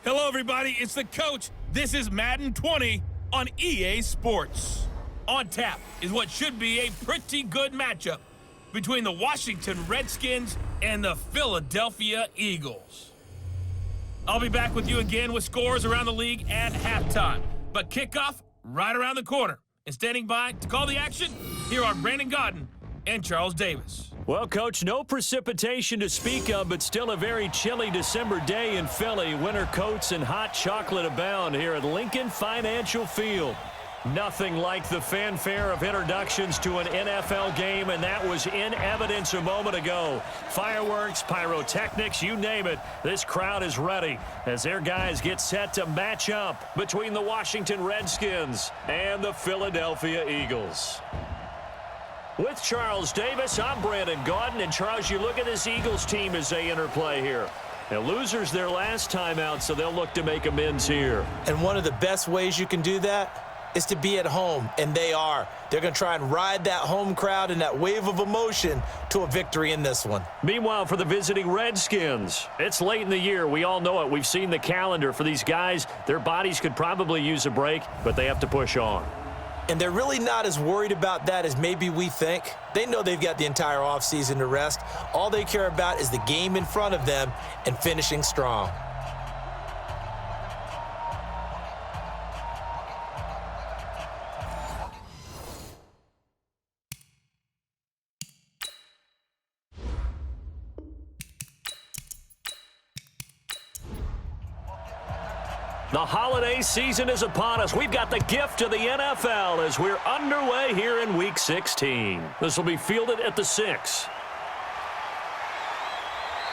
Hello, everybody. It's the coach. This is Madden 20 on EA Sports. On tap is what should be a pretty good matchup between the Washington Redskins and the Philadelphia Eagles. I'll be back with you again with scores around the league at halftime. But kickoff right around the corner. And standing by to call the action, here are Brandon Godden and Charles Davis. Well, Coach, no precipitation to speak of, but still a very chilly December day in Philly. Winter coats and hot chocolate abound here at Lincoln Financial Field. Nothing like the fanfare of introductions to an NFL game, and that was in evidence a moment ago. Fireworks, pyrotechnics, you name it. This crowd is ready as their guys get set to match up between the Washington Redskins and the Philadelphia Eagles. With Charles Davis, I'm Brandon Godden. And Charles, you look at this Eagles team as they interplay here. Now, losers their last time out, so they'll look to make amends here. And one of the best ways you can do that is to be at home, and they are. They're going to try and ride that home crowd and that wave of emotion to a victory in this one. Meanwhile, for the visiting Redskins, it's late in the year. We all know it. We've seen the calendar for these guys. Their bodies could probably use a break, but they have to push on. And they're really not as worried about that as maybe we think. They know they've got the entire offseason to rest. All they care about is the game in front of them and finishing strong. The holiday season is upon us. We've got the gift of the NFL as we're underway here in Week 16. This will be fielded at the 6.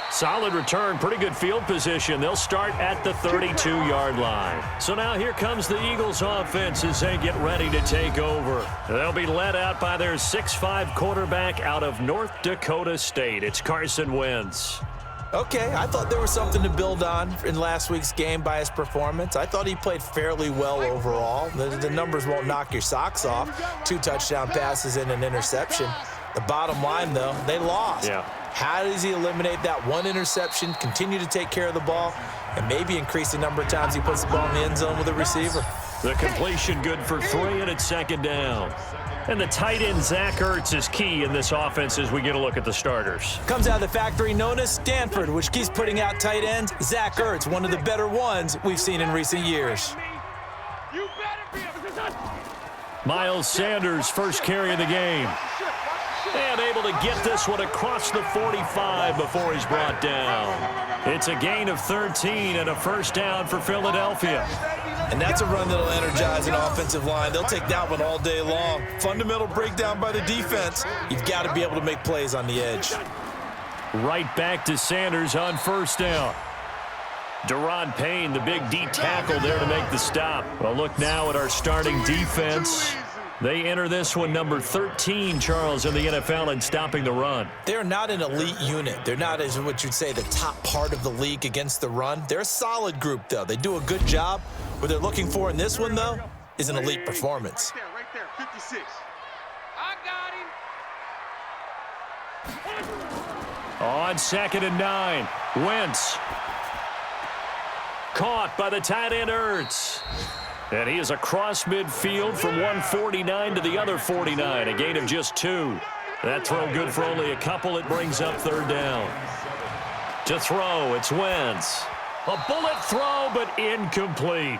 Solid return, pretty good field position. They'll start at the 32-yard line. So now here comes the Eagles offense as they get ready to take over. They'll be led out by their 6'5 quarterback out of North Dakota State. It's Carson Wentz. Okay, I thought there was something to build on in last week's game by his performance. I thought he played fairly well overall. The numbers won't knock your socks off. 2 touchdown passes and an interception. The bottom line, though, they lost. Yeah. How does he eliminate that one interception, continue to take care of the ball, and maybe increase the number of times he puts the ball in the end zone with a receiver? The completion good for 3, and it's second down. And the tight end, Zach Ertz, is key in this offense as we get a look at the starters. Comes out of the factory known as Stanford, which keeps putting out tight ends. Zach Ertz, one of the better ones we've seen in recent years. Miles Sanders, first carry of the game. And able to get this one across the 45 before he's brought down. It's a gain of 13 and a first down for Philadelphia. And that's a run that'll energize an offensive line. They'll take that one all day long. Fundamental breakdown by the defense. You've got to be able to make plays on the edge. Right back to Sanders on first down. Deron Payne, the big D tackle there to make the stop. Well, look now at our starting defense. They enter this one number 13, Charles, in the NFL in stopping the run. They're not an elite unit. They're not, as what you'd say, the top part of the league against the run. They're a solid group, though. They do a good job. What they're looking for in this one, though, is an elite performance. Right there, 56. I got him. On 2nd and 9, Wentz. Caught by the tight end Ertz. And he is across midfield from 149 to the other 49, a gain of just 2. That throw good for only a couple. It brings up third down. To throw, it's Wentz. A bullet throw, but incomplete.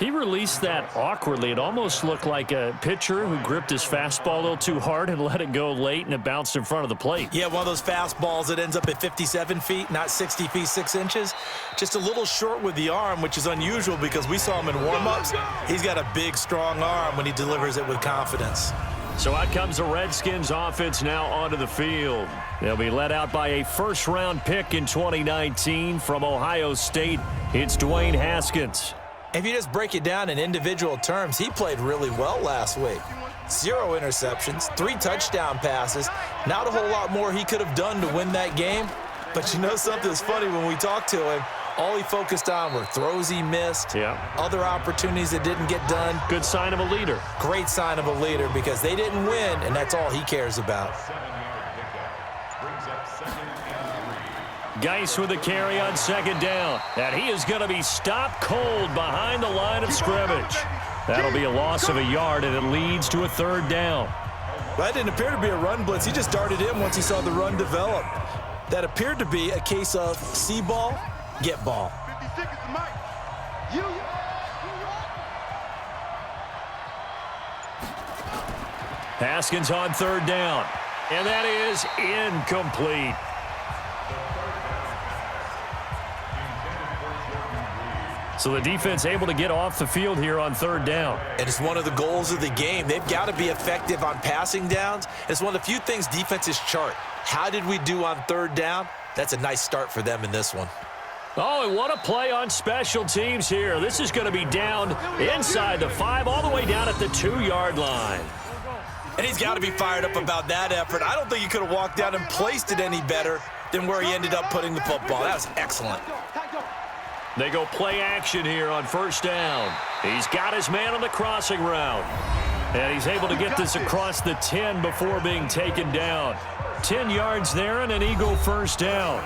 He released that awkwardly. It almost looked like a pitcher who gripped his fastball a little too hard and let it go late, and it bounced in front of the plate. Yeah, one of those fastballs that ends up at 57 feet, not 60 feet, 6 inches. Just a little short with the arm, which is unusual because we saw him in warm-ups. He's got a big, strong arm when he delivers it with confidence. So out comes the Redskins offense now onto the field. They'll be led out by a first-round pick in 2019 from Ohio State. It's Dwayne Haskins. If you just break it down in individual terms, he played really well last week. 0 interceptions, 3 touchdown passes. Not a whole lot more he could have done to win that game. But you know something's funny when we talked to him, all he focused on were throws he missed, other opportunities that didn't get done. Good sign of a leader. Great sign of a leader because they didn't win, and that's all he cares about. Geis with the carry on second down. And he is going to be stopped cold behind the line of scrimmage. That'll be a loss of a yard, and it leads to a third down. That didn't appear to be a run blitz. He just darted in once he saw the run develop. That appeared to be a case of see ball, get ball. 56 is Mike. Haskins on third down. And that is incomplete. So the defense able to get off the field here on third down. And it's one of the goals of the game. They've got to be effective on passing downs. It's one of the few things defenses chart. How did we do on third down? That's a nice start for them in this one. Oh, and what a play on special teams here. This is going to be down inside the 5, all the way down at the 2-yard line. And he's got to be fired up about that effort. I don't think he could have walked down and placed it any better than where he ended up putting the football. That was excellent. They go play action here on first down. He's got his man on the crossing route. And he's able to get this across the 10 before being taken down. 10 yards there and an Eagle first down.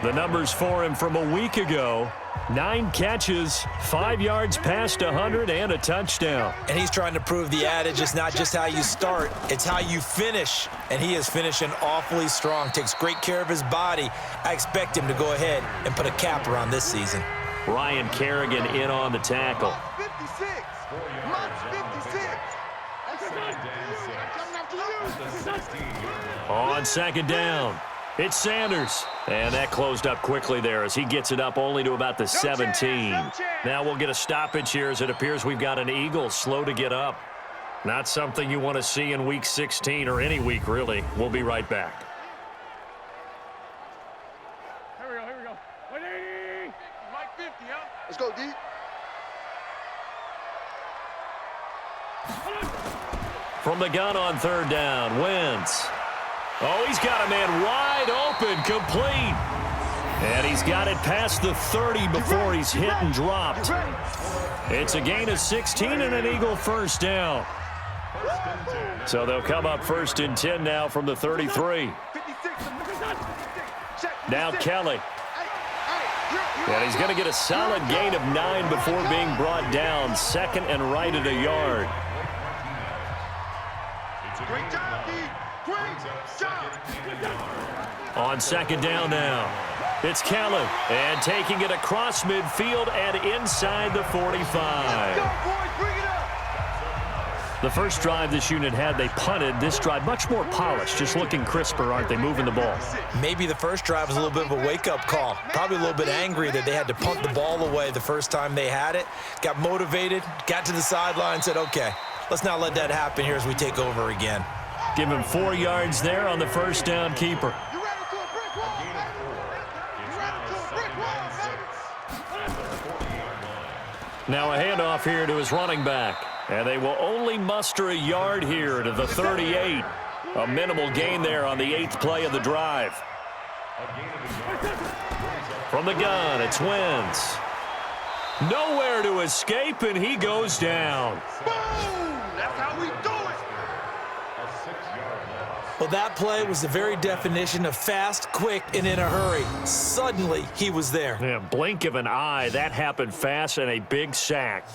The numbers for him from a week ago: 9 catches, 5 yards past 100, and a touchdown. And he's trying to prove the adage is not just how you start, it's how you finish. And he is finishing awfully strong, takes great care of his body. I expect him to go ahead and put a cap around this season. Ryan Kerrigan in on the tackle. 56. March 56. On second down, it's Sanders. And that closed up quickly there as he gets it up only to about the 17. Now we'll get a stoppage here as it appears we've got an Eagle slow to get up. Not something you want to see in Week 16 or any week, really. We'll be right back. Here we go. 180. Mike 50, huh? Let's go, D. From the gun on third down, Wentz. Oh, he's got a man wide open, complete. And he's got it past the 30 before he's hit and dropped. It's a gain of 16 and an Eagle first down. So they'll come up first and 10 now from the 33. Now Kelly. And he's going to get a solid gain of 9 before being brought down. Second and right at a yard. Great job, D. Great job. On second down now, it's Kelly. And taking it across midfield and inside the 45. Go, boys, bring it up. The first drive this unit had, they punted. This drive, much more polished, just looking crisper, aren't they, moving the ball? Maybe the first drive was a little bit of a wake-up call. Probably a little bit angry that they had to punt the ball away the first time they had it. Got motivated, got to the sideline, said, okay, let's not let that happen here as we take over again. Give him 4 yards there on the first down keeper. You ran into a brick wall, baby. You ran into a brick wall, baby. Now a handoff here to his running back. And they will only muster a yard here to the 38. A minimal gain there on the 8th play of the drive. From the gun, it's Wentz. Nowhere to escape, and he goes down. Boom! That's how we do it. Well, that play was the very definition of fast, quick, and in a hurry. Suddenly, he was there. Yeah, blink of an eye, that happened fast, and a big sack.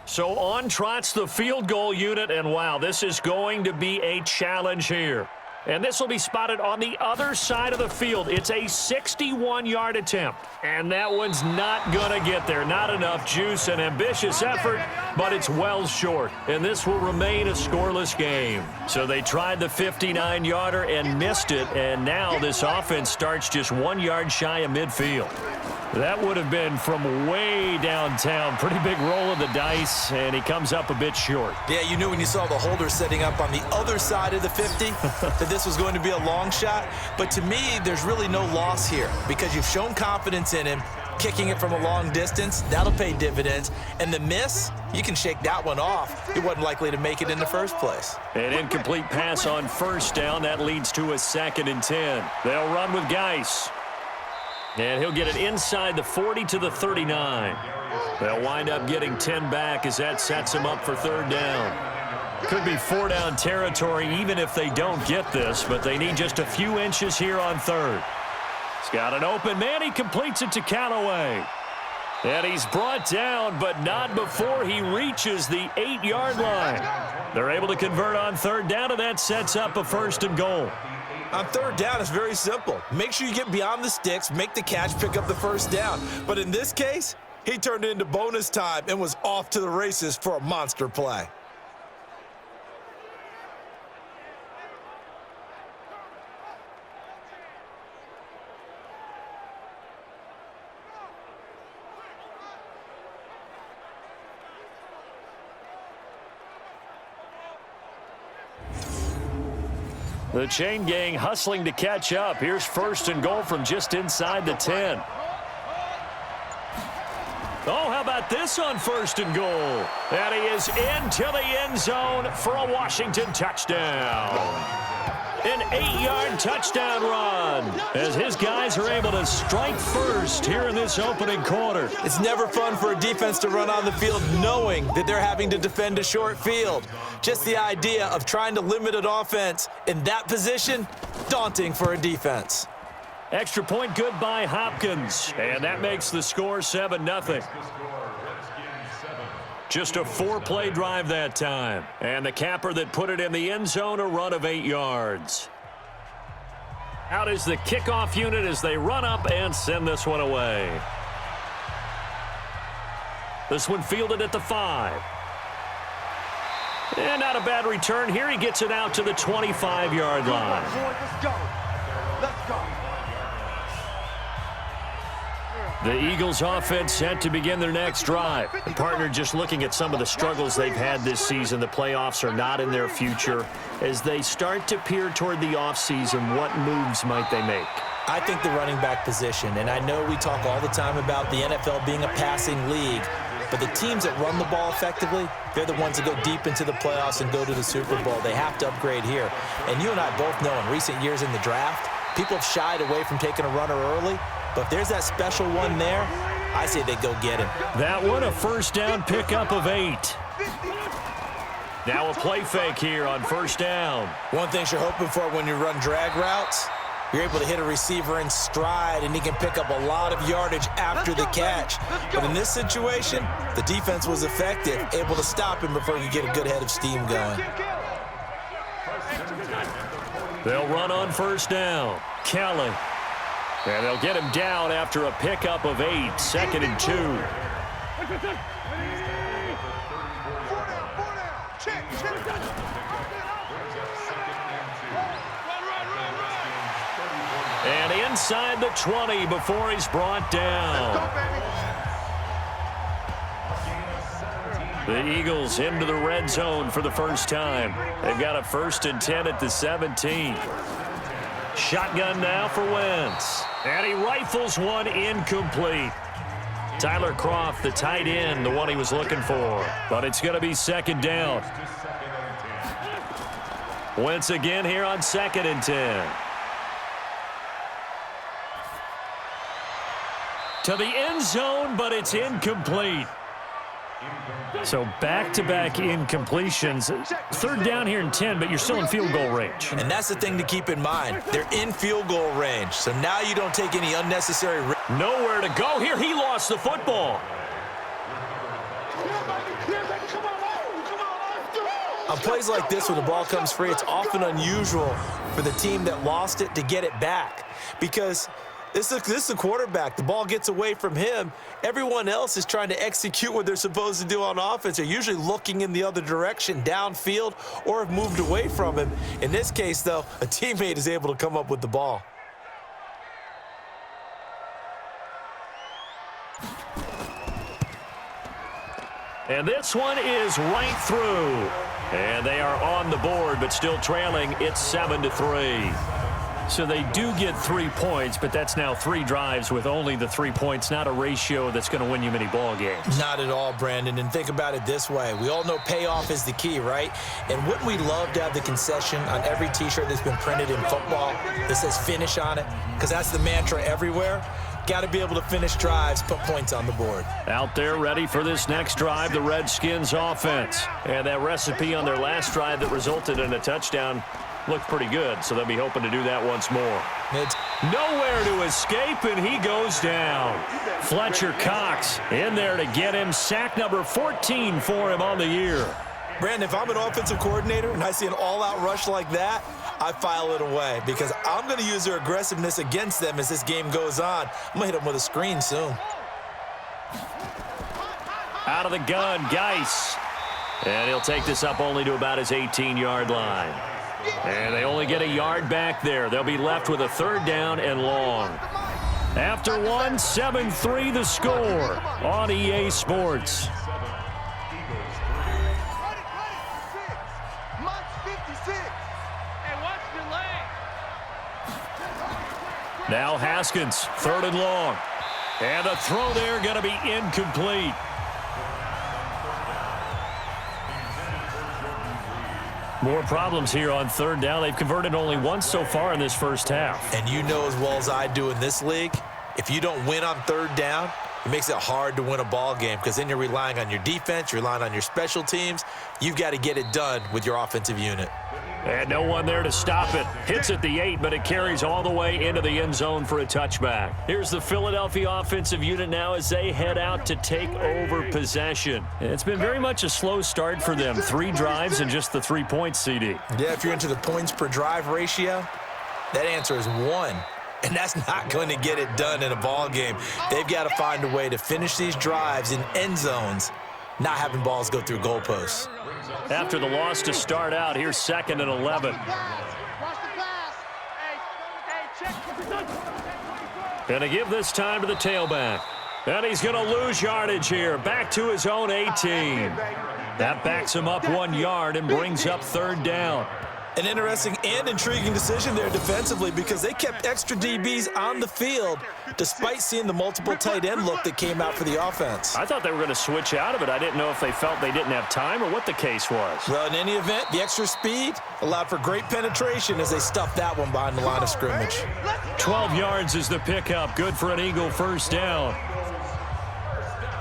So on trots the field goal unit, and wow, this is going to be a challenge here. And this will be spotted on the other side of the field. It's a 61-yard attempt. And that one's not going to get there. Not enough juice, an ambitious effort, but it's well short. And this will remain a scoreless game. So they tried the 59-yarder and missed it, and now this offense starts just 1 yard shy of midfield. That would have been from way downtown. Pretty big roll of the dice, and he comes up a bit short. Yeah, you knew when you saw the holder setting up on the other side of the 50 that this was going to be a long shot. But to me, there's really no loss here because you've shown confidence in him. Kicking it from a long distance, that'll pay dividends. And the miss, you can shake that one off. He wasn't likely to make it in the first place. An incomplete pass on first down. That leads to a 2nd and 10. They'll run with Geis. And he'll get it inside the 40 to the 39. They'll wind up getting 10 back as that sets him up for third down. Could be four-down territory even if they don't get this, but they need just a few inches here on third. He's got an open man. He completes it to Callaway. And he's brought down, but not before he reaches the 8-yard line. They're able to convert on third down, and that sets up a 1st and goal. On third down, it's very simple. Make sure you get beyond the sticks, make the catch, pick up the 1st down. But in this case, he turned it into bonus time and was off to the races for a monster play. The chain gang hustling to catch up. Here's 1st and goal from just inside the 10. Oh, how about this on 1st and goal? And he is into the end zone for a Washington touchdown. An 8-yard touchdown run as his guys are able to strike first here in this opening quarter. It's never fun for a defense to run on the field knowing that they're having to defend a short field. Just the idea of trying to limit an offense in that position, daunting for a defense. Extra point good by Hopkins, and that makes the score 7-0. Just a 4-play drive that time. And the capper that put it in the end zone, a run of 8 yards. Out is the kickoff unit as they run up and send this one away. This one fielded at the 5. And not a bad return here. He gets it out to the 25-yard line. Let's go. Let's go. The Eagles offense set to begin their next drive. The partner just looking at some of the struggles they've had this season. The playoffs are not in their future. As they start to peer toward the offseason, what moves might they make? I think the running back position, and I know we talk all the time about the NFL being a passing league, but the teams that run the ball effectively, they're the ones that go deep into the playoffs and go to the Super Bowl. They have to upgrade here. And you and I both know in recent years in the draft, people have shied away from taking a runner early. But if there's that special one there, I say they go get him. That one, a 1st down pickup of 8. Now a play fake here on 1st down. One thing you're hoping for when you run drag routes, you're able to hit a receiver in stride, and he can pick up a lot of yardage after the catch. But in this situation, the defense was effective, able to stop him before he could get a good head of steam going. They'll run on 1st down. Kelly. And they'll get him down after a pickup of 8, 2nd and 2. And inside the 20 before he's brought down. The Eagles into the red zone for the first time. They've got a 1st and 10 at the 17. Shotgun now for Wentz. And he rifles one incomplete. Tyler Kroft, the tight end, the one he was looking for. But it's going to be 2nd down. Wentz again here on 2nd and 10. To the end zone, but it's incomplete. So back-to-back incompletions. 3rd down here and 10, but you're still in field goal range. And that's the thing to keep in mind. They're in field goal range, so now you don't take any unnecessary risks. Nowhere to go here. He lost the football. On plays like this where the ball comes free, it's often unusual for the team that lost it to get it back because this is the quarterback. The ball gets away from him. Everyone else is trying to execute what they're supposed to do on offense. They're usually looking in the other direction, downfield, or have moved away from him. In this case, though, a teammate is able to come up with the ball. And this one is right through. And they are on the board, but still trailing. It's 7-3. So they do get 3 points, but that's now 3 drives with only the 3 points, not a ratio that's going to win you many ball games. Not at all, Brandon. And think about it this way. We all know payoff is the key, right? And wouldn't we love to have the concession on every T-shirt that's been printed in football that says finish on it? Because that's the mantra everywhere. Got to be able to finish drives, put points on the board. Out there ready for this next drive, the Redskins offense. And that recipe on their last drive that resulted in a touchdown looked pretty good, so they'll be hoping to do that once more. It's nowhere to escape, and he goes down. Fletcher Cox in there to get him. Sack number 14 for him on the year. Brandon, if I'm an offensive coordinator and I see an all-out rush like that, I file it away because I'm going to use their aggressiveness against them as this game goes on. I'm going to hit them with a screen soon. Out of the gun, Geis. And he'll take this up only to about his 18-yard line. And they only get a yard back there. They'll be left with a third down and long. After one, 7-3 the score on EA Sports. Now Haskins, third and long. And the throw there going to be incomplete. More problems here on third down. They've converted only once so far in this first half. And you know as well as I do in this league, if you don't win on third down, it makes it hard to win a ball game because then you're relying on your defense, you're relying on your special teams. You've got to get it done with your offensive unit. And no one there to stop it. Hits at the 8, but it carries all the way into the end zone for a touchback. Here's the Philadelphia offensive unit now as they head out to take over possession. It's been very much a slow start for them. 3 drives and just the 3 points, CD. Yeah, if you're into the points per drive ratio, that answer is 1. And that's not going to get it done in a ball game. They've got to find a way to finish these drives in end zones, not having balls go through goalposts. After the loss to start out, here's 2nd and 11. Gonna give this time to the tailback. And he's gonna lose yardage here. Back to his own 18. That backs him up 1 yard and brings up third down. An interesting and intriguing decision there defensively because they kept extra DBs on the field despite seeing the multiple tight end look that came out for the offense. I thought they were going to switch out of it. I didn't know if they felt they didn't have time or what the case was. Well, in any event, the extra speed allowed for great penetration as they stuffed that one behind the line of scrimmage. 12 yards is the pickup. Good for an Eagle first down.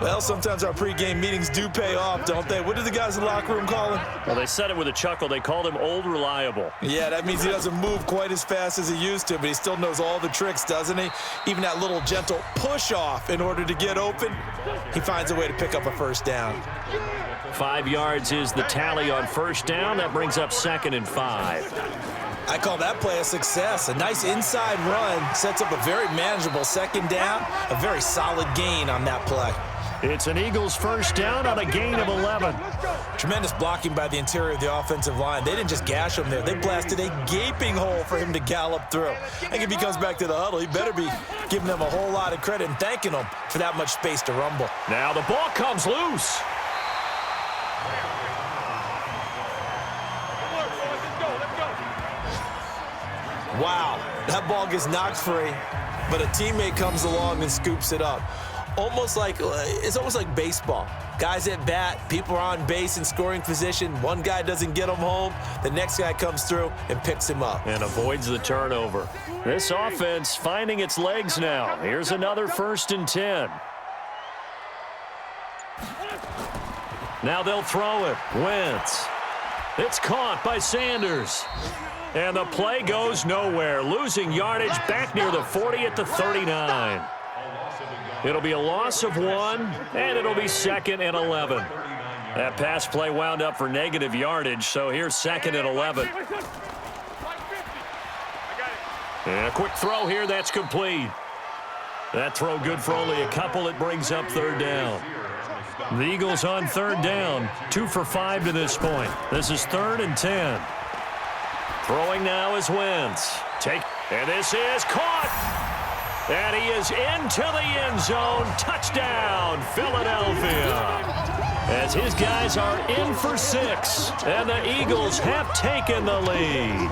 Well, sometimes our pregame meetings do pay off, don't they? What did the guys in the locker room call him? Well, they said it with a chuckle. They called him Old Reliable. Yeah, that means he doesn't move quite as fast as he used to, but he still knows all the tricks, doesn't he? Even that little gentle push-off in order to get open, he finds a way to pick up a first down. 5 yards is the tally on first down. That brings up 2nd and 5. I call that play a success. A nice inside run sets up a very manageable second down, a very solid gain on that play. It's an Eagles first down on a gain of 11. Tremendous blocking by the interior of the offensive line. They didn't just gash him there. They blasted a gaping hole for him to gallop through. I think if he comes back to the huddle, he better be giving them a whole lot of credit and thanking them for that much space to rumble. Now the ball comes loose. Wow, that ball gets knocked free, but a teammate comes along and scoops it up. It's almost like baseball. Guys at bat, people are on base in scoring position. One guy doesn't get him home. The next guy comes through and picks him up. And avoids the turnover. This offense finding its legs now. Here's another 1st and 10. Now they'll throw it. Wentz. It's caught by Sanders. And the play goes nowhere. Losing yardage back near the 40 at the 39. It'll be a loss of 1, and it'll be 2nd and 11. That pass play wound up for negative yardage, so here's 2nd and 11. And a quick throw here, that's complete. That throw good for only a couple. It brings up third down. The Eagles on third down, 2 for 5 to this point. This is 3rd and 10. Throwing now is Wentz. And this is caught. And he is into the end zone. Touchdown, Philadelphia. As his guys are in for 6. And the Eagles have taken the lead.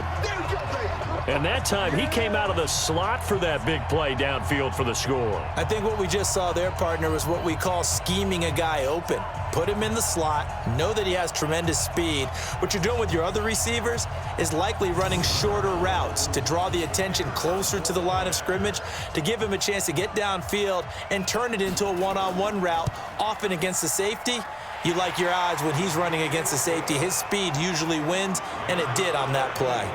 And that time, he came out of the slot for that big play downfield for the score. I think what we just saw there, partner, was what we call scheming a guy open. Put him in the slot, know that he has tremendous speed. What you're doing with your other receivers is likely running shorter routes to draw the attention closer to the line of scrimmage, to give him a chance to get downfield and turn it into a one-on-one route, often against the safety. You like your odds when he's running against the safety. His speed usually wins, and it did on that play.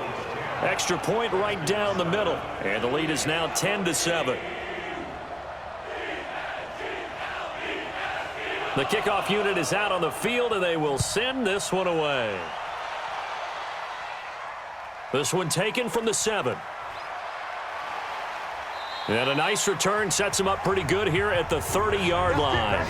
Extra point right down the middle, and the lead is now 10-7. The kickoff unit is out on the field, and they will send this one away. This one taken from the 7. And a nice return sets him up pretty good here at the 30-yard line.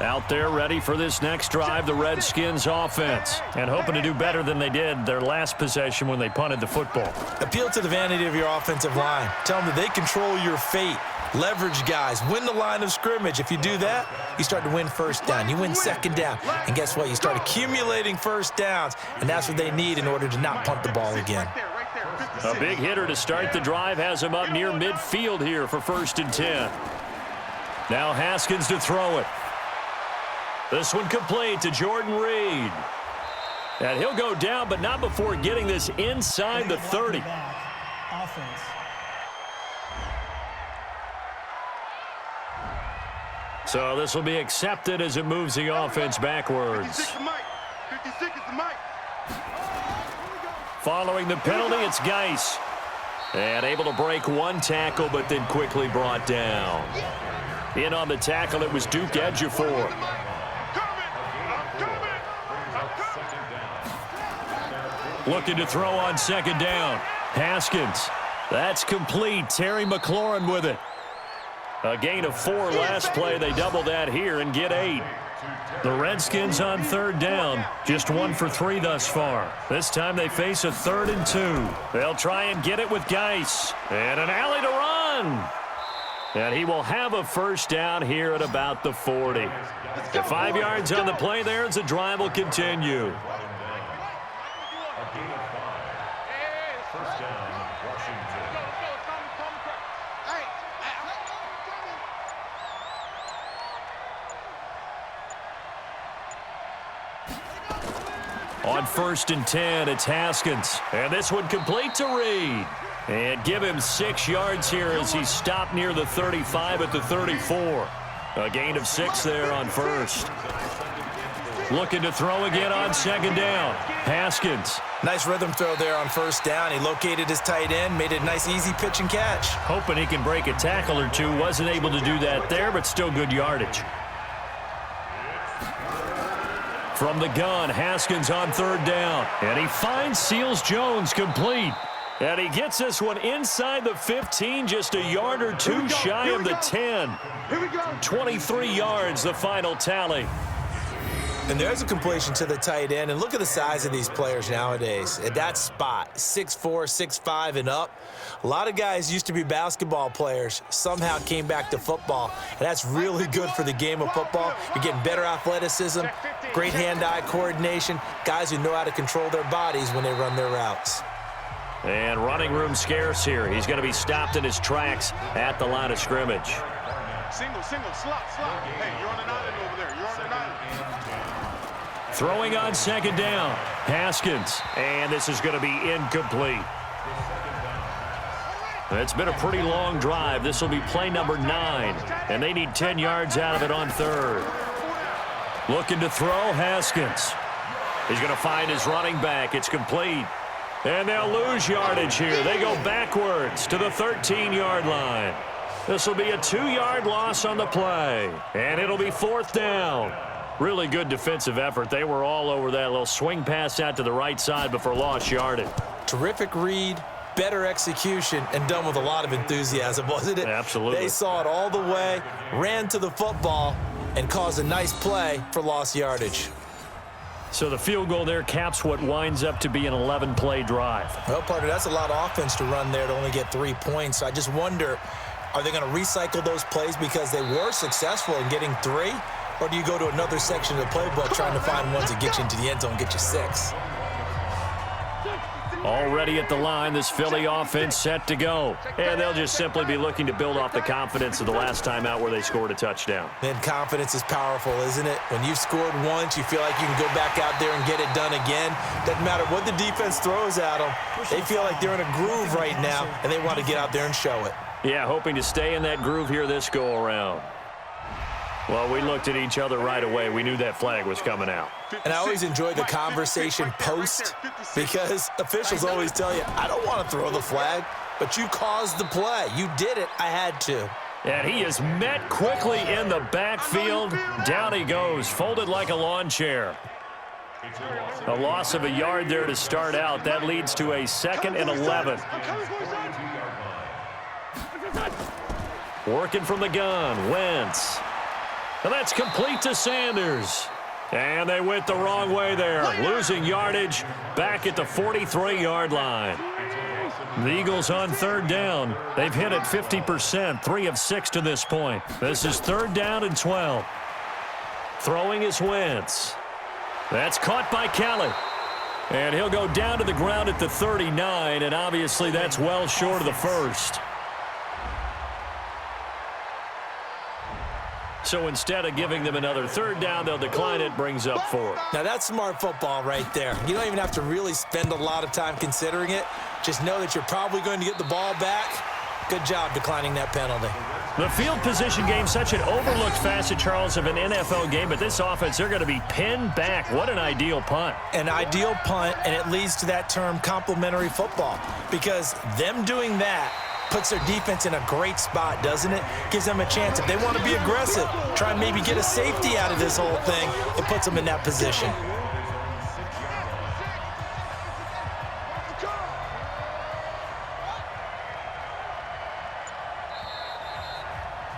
Out there ready for this next drive, the Redskins offense, and hoping to do better than they did their last possession when they punted the football. Appeal to the vanity of your offensive line. Tell them that they control your fate. Leverage guys. Win the line of scrimmage. If you do that, you start to win first down. You win second down. And guess what? You start accumulating first downs, and that's what they need in order to not punt the ball again. A big hitter to start the drive has him up near midfield here for 1st and 10. Now Haskins to throw it. This one complete to Jordan Reed. And he'll go down, but not before getting this inside the 30. Offense. So this will be accepted as it moves the offense backwards. Following the penalty, it's Geis. And able to break one tackle, but then quickly brought down. In on the tackle, it was Duke Ejiofor. Looking to throw on 2nd down. Haskins. That's complete. Terry McLaurin with it. A gain of 4 last play. They double that here and get 8. The Redskins on 3rd down. Just 1 for 3 thus far. This time they face a 3rd and 2. They'll try and get it with Geis. And an alley to run. And he will have a 1st down here at about the 40. The 5 yards on the play there as the drive will continue. On 1st and 10, it's Haskins. And this one complete to Reed. And give him 6 yards here as he's stopped near the 35 at the 34. A gain of 6 there on 1st. Looking to throw again on 2nd down. Haskins. Nice rhythm throw there on 1st down. He located his tight end, made it a nice easy pitch and catch. Hoping he can break a tackle or two. Wasn't able to do that there, but still good yardage. From the gun, Haskins on 3rd down. And he finds Seals-Jones complete. And he gets this one inside the 15, just a yard or 2 shy of the 10. 23 yards, the final tally. And there's a completion to the tight end. And look at the size of these players nowadays. At that spot, 6'4", 6'5", and up. A lot of guys used to be basketball players, somehow came back to football. And that's really good for the game of football. You're getting better athleticism, great hand-eye coordination, guys who know how to control their bodies when they run their routes. And running room scarce here. He's going to be stopped in his tracks at the line of scrimmage. Single, slot. Hey, you're on an island over there. You're on an island. Throwing on 2nd down. Haskins. And this is going to be incomplete. It's been a pretty long drive. This will be play number 9. And they need 10 yards out of it on 3rd. Looking to throw, Haskins. He's going to find his running back. It's complete. And they'll lose yardage here. They go backwards to the 13-yard line. This will be a 2-yard loss on the play. And it'll be 4th down. Really good defensive effort. They were all over that little swing pass out to the right side before lost yardage. Terrific read, better execution, and done with a lot of enthusiasm, wasn't it? Absolutely. They saw it all the way, ran to the football, and caused a nice play for lost yardage. So the field goal there caps what winds up to be an 11-play drive. Well, partner, that's a lot of offense to run there to only get 3 points. I just wonder, are they going to recycle those plays because they were successful in getting 3? Or do you go to another section of the playbook trying to find ones that get you into the end zone and get you 6? Already at the line, this Philly offense set to go. And they'll just simply be looking to build off the confidence of the last time out where they scored a touchdown. And confidence is powerful, isn't it? When you've scored once, you feel like you can go back out there and get it done again. Doesn't matter what the defense throws at them. They feel like they're in a groove right now, and they want to get out there and show it. Yeah, hoping to stay in that groove here this go-around. Well, we looked at each other right away. We knew that flag was coming out. And I always enjoy the conversation post because officials always tell you, I don't want to throw the flag, but you caused the play. You did it. I had to. And he is met quickly in the backfield. Down he goes, folded like a lawn chair. A loss of a yard there to start out. That leads to a 2nd and 11. Working from the gun, Wentz. And that's complete to Sanders. And they went the wrong way there, losing yardage back at the 43-yard line. The Eagles on 3rd down. They've hit it 50%, 3 of 6 to this point. This is 3rd down and 12. Throwing is Wentz. That's caught by Kelly. And he'll go down to the ground at the 39, and obviously that's well short of the first. So instead of giving them another 3rd down, they'll decline it, brings up 4. Now that's smart football right there. You don't even have to really spend a lot of time considering it. Just know that you're probably going to get the ball back. Good job declining that penalty. The field position game, such an overlooked facet, Charles, of an NFL game, but this offense, they're going to be pinned back. What an ideal punt. An ideal punt, and it leads to that term complementary football, because them doing that puts their defense in a great spot, doesn't it? Gives them a chance. If they want to be aggressive, try and maybe get a safety out of this whole thing, it puts them in that position.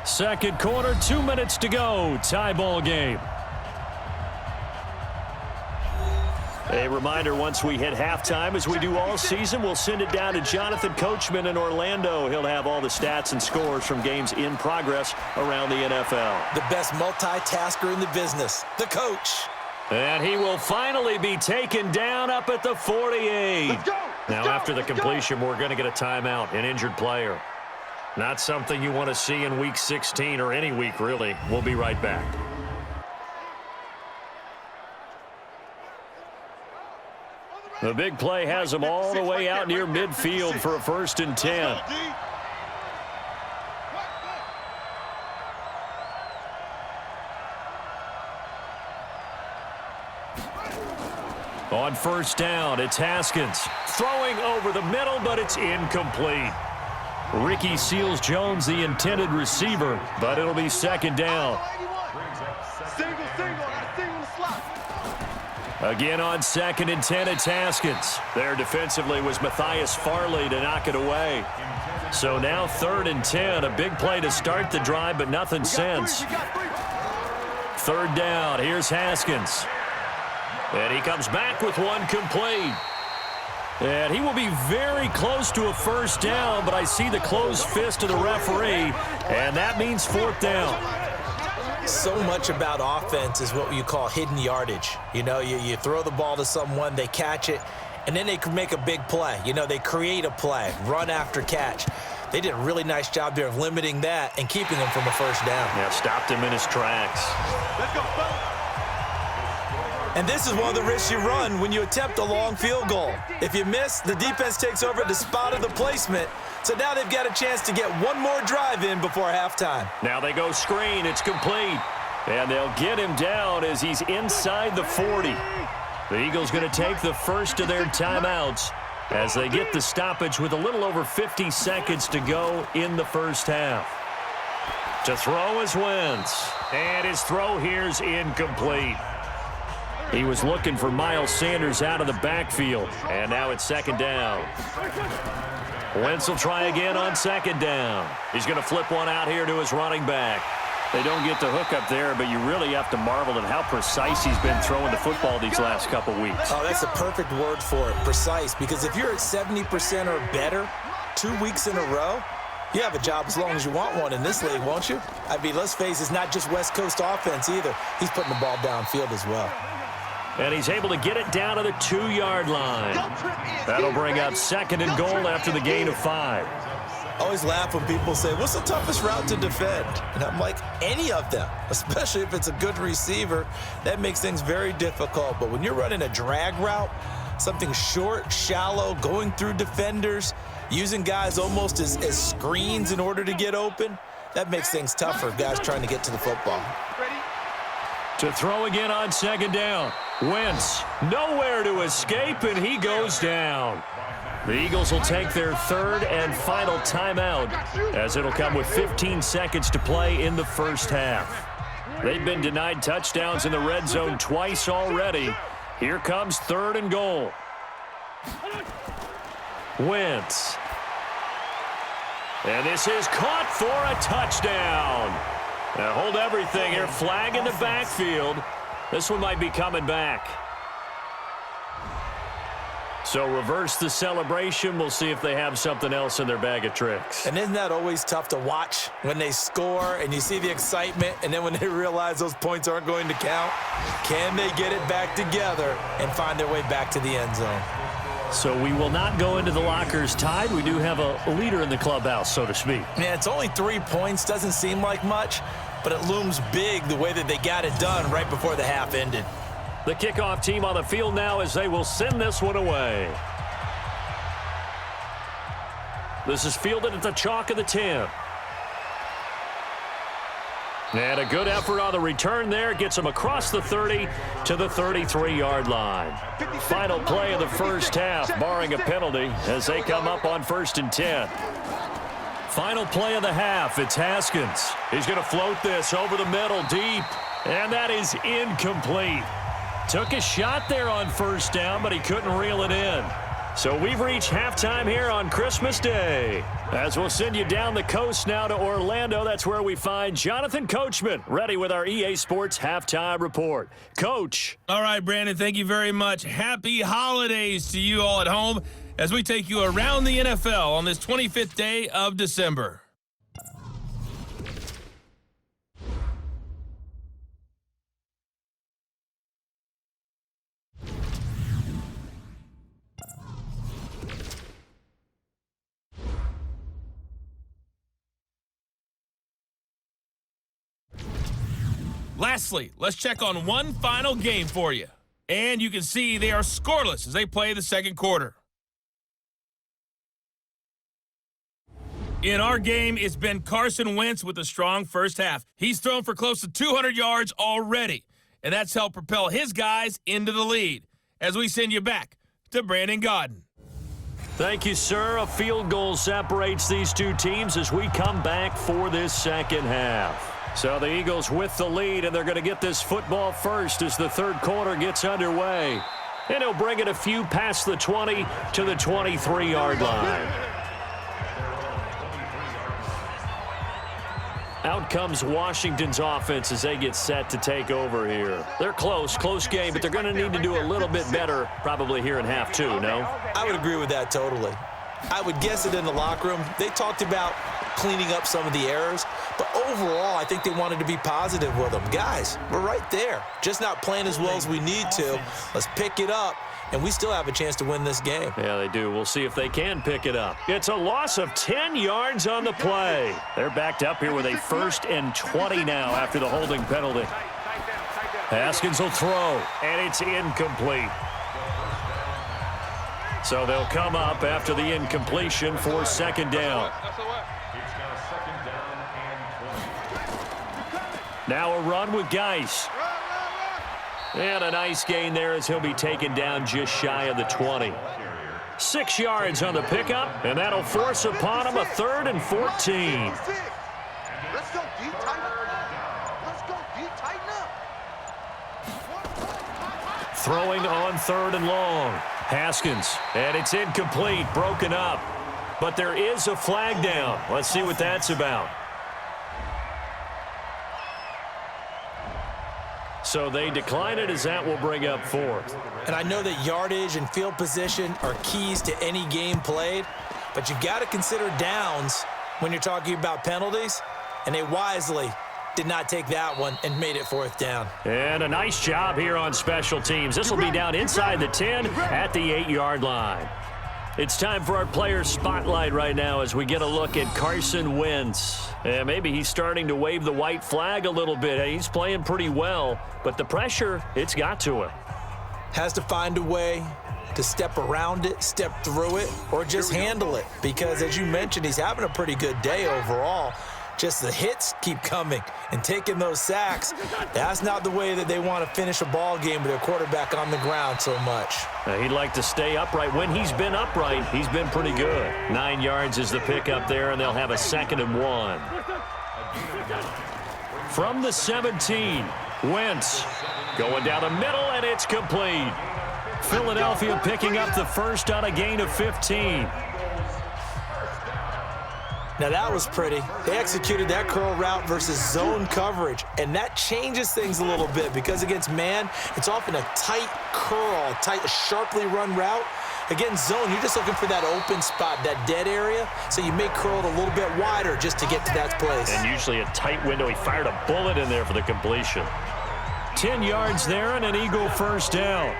Second quarter, 2 minutes to go. Tie ball game. A reminder, once we hit halftime, as we do all season, we'll send it down to Jonathan Coachman in Orlando. He'll have all the stats and scores from games in progress around the NFL. The best multitasker in the business, the coach. And he will finally be taken down up at the 48. Now, after the completion, we're going to get a timeout, an injured player. Not something you want to see in Week 16 or any week, really. We'll be right back. The big play has them all the way out near midfield for a 1st and 10. On 1st down, it's Haskins. Throwing over the middle, but it's incomplete. Ricky Seals-Jones, the intended receiver, but it'll be 2nd down. Again on 2nd and 10, it's Haskins. There defensively was Matthias Farley to knock it away. So now 3rd and 10, a big play to start the drive, but nothing since. 3rd down, here's Haskins. And he comes back with one complete. And he will be very close to a 1st down, but I see the closed fist of the referee, and that means 4th down. So much about offense is what you call hidden yardage. You know, you throw the ball to someone, they catch it, and then they can make a big play. You know, they create a play, run after catch. They did a really nice job there of limiting that and keeping him from a 1st down. Yeah, stopped him in his tracks. Let's go, And this is one of the risks you run when you attempt a long field goal. If you miss, the defense takes over at the spot of the placement. So now they've got a chance to get one more drive in before halftime. Now they go screen. It's complete. And they'll get him down as he's inside the 40. The Eagles going to take the first of their timeouts as they get the stoppage with a little over 50 seconds to go in the 1st half. To throw is Wentz. And his throw here's incomplete. He was looking for Miles Sanders out of the backfield. And now it's 2nd down. Wentz will try again on 2nd down. He's going to flip one out here to his running back. They don't get the hook up there, but you really have to marvel at how precise he's been throwing the football these last couple weeks. Oh, that's the perfect word for it, precise. Because if you're at 70% or better 2 weeks in a row, You have a job as long as you want one in this league, won't you? I mean, let's face it, it's not just West Coast offense either. He's putting the ball downfield as well. And he's able to get it down to the 2-yard line. That'll bring up 2nd and goal after the gain of 5. I always laugh when people say, what's the toughest route to defend? And I'm like, any of them, especially if it's a good receiver. That makes things very difficult. But when you're running a drag route, something short, shallow, going through defenders, using guys almost as screens in order to get open, that makes things tough for guys trying to get to the football. To throw again on 2nd down. Wentz, nowhere to escape, and he goes down. The Eagles will take their 3rd and final timeout, as it'll come with 15 seconds to play in the first half. They've been denied touchdowns in the red zone twice already. Here comes 3rd and goal. Wentz. And this is caught for a touchdown. Now hold everything here. Flag in the backfield. This one might be coming back. So reverse the celebration. We'll see if they have something else in their bag of tricks. And isn't that always tough to watch when they score and you see the excitement, and then when they realize those points aren't going to count? Can they get it back together and find their way back to the end zone? So we will not go into the lockers tied. We do have a leader in the clubhouse, so to speak. Yeah, it's only 3 points. Doesn't seem like much, but it looms big the way that they got it done right before the half ended. The kickoff team on the field now as they will send this one away. This is fielded at the chalk of the 10. And a good effort on the return there. Gets them across the 30 to the 33-yard line. Final play of the first half, barring a penalty, as they come up on 1st and 10. Final play of the half, it's Haskins. He's going to float this over the middle deep, and that is incomplete. Took a shot there on 1st down, but he couldn't reel it in. So we've reached halftime here on Christmas Day. As we'll send you down the coast now to Orlando, that's where we find Jonathan Coachman, ready with our EA Sports Halftime Report. Coach. All right, Brandon, thank you very much. Happy holidays to you all at home as we take you around the NFL on this 25th day of December. Lastly, let's check on one final game for you. And you can see they are scoreless as they play the second quarter. In our game, it's been Carson Wentz with a strong first half. He's thrown for close to 200 yards already, and that's helped propel his guys into the lead. As we send you back to Brandon Godden. Thank you, sir. A field goal separates these two teams as we come back for this second half. So the Eagles with the lead, and they're going to get this football first as the third quarter gets underway. And he'll bring it a few past the 20 to the 23-yard line. Out comes Washington's offense as they get set to take over here. They're close game, but they're going to need to do a little bit better probably here in half 2, no? I would agree with that totally. I would guess it in the locker room. They talked about cleaning up some of the errors, but overall, I think they wanted to be positive with them. Guys, we're right there. Just not playing as well as we need to. Let's pick it up, and we still have a chance to win this game. Yeah, they do. We'll see if they can pick it up. It's a loss of 10 yards on the play. They're backed up here with a 1st and 20 now after the holding penalty. Haskins will throw, and it's incomplete. So they'll come up after the incompletion for 2nd down. Now a run with Geis. And a nice gain there as he'll be taken down just shy of the 20. 6 yards on the pickup, and that'll force upon him a 3rd and 14. Let's go deep, tighten up. Let's go deep, tighten up. Throwing on 3rd and long. Haskins, and it's incomplete, broken up. But there is a flag down. Let's see what that's about. So they decline it as that will bring up 4th. And I know that yardage and field position are keys to any game played, but you've got to consider downs when you're talking about penalties, and they wisely did not take that one and made it 4th down. And a nice job here on special teams. This will be down inside the 10 at the 8-yard line. It's time for our player spotlight right now as we get a look at Carson Wentz. And maybe he's starting to wave the white flag a little bit. He's playing pretty well, but the pressure, it's got to him. Has to find a way to step around it, step through it, or just handle it. Because as you mentioned, he's having a pretty good day overall. Just the hits keep coming and taking those sacks. That's not the way that they want to finish a ball game with their quarterback on the ground so much. He'd like to stay upright. When he's been upright, he's been pretty good. 9 yards is the pickup there, and they'll have a 2nd and 1. From the 17, Wentz going down the middle, and it's complete. Philadelphia picking up the first on a gain of 15. Now that was pretty. They executed that curl route versus zone coverage, and that changes things a little bit because against man, it's often a tight curl, tight, sharply run route. Against zone, you're just looking for that open spot, that dead area, so you may curl it a little bit wider just to get to that place. And usually a tight window. He fired a bullet in there for the completion. 10 yards there and an Eagle first down.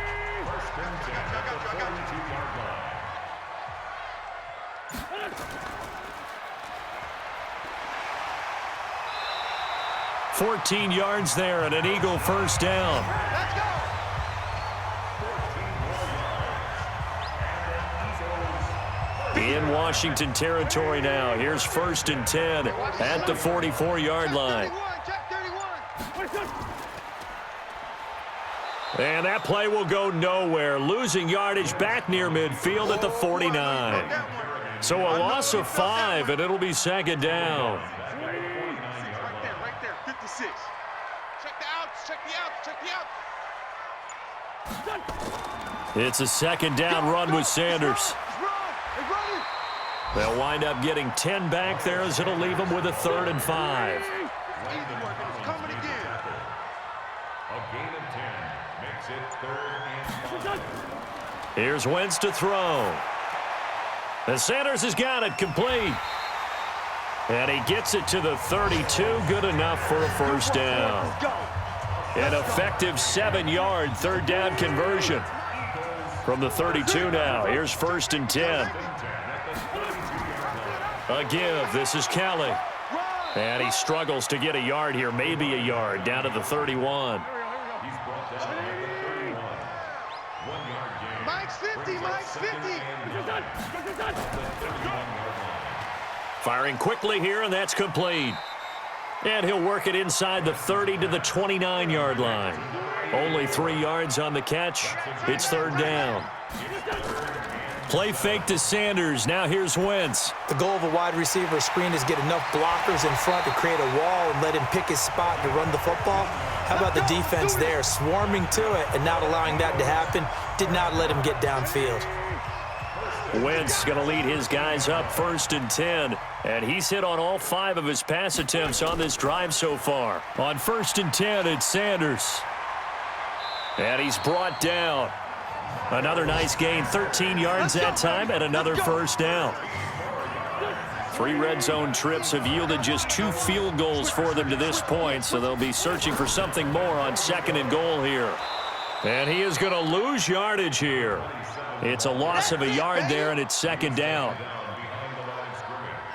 $14 yards there and an Eagle first down. In Washington territory now. Here's 1st and 10 at the 44-yard line. And that play will go nowhere. Losing yardage back near midfield at the 49. So a loss of 5, and it'll be 2nd down. Right there, 56. Check the outs, check the outs. It's a 2nd down run with Sanders. They'll wind up getting 10 back there as it'll leave them with a 3rd and 5. Here's Wentz to throw. And Sanders has got it complete. And he gets it to the 32. Good enough for a first down. An effective 7-yard 3rd down conversion. From the 32 now. Here's 1st and 10. A give. This is Kelly. And he struggles to get a yard here. Maybe a yard. Down to the 31. Mike's 50, Mike's 50. Firing quickly here, and that's complete. And he'll work it inside the 30 to the 29-yard line. Only 3 yards on the catch. It's 3rd down. Play fake to Sanders. Now here's Wentz. The goal of a wide receiver screen is get enough blockers in front to create a wall and let him pick his spot to run the football. How about the defense there, swarming to it and not allowing that to happen? Did not let him get downfield. Wentz going to lead his guys up 1st and 10. And he's hit on all 5 of his pass attempts on this drive so far. On 1st and 10, it's Sanders. And he's brought down. Another nice gain, 13 yards that time, and another first down. 3 red zone trips have yielded just 2 field goals for them to this point, so they'll be searching for something more on 2nd and goal here. And he is going to lose yardage here. It's a loss of a yard there, and it's 2nd down.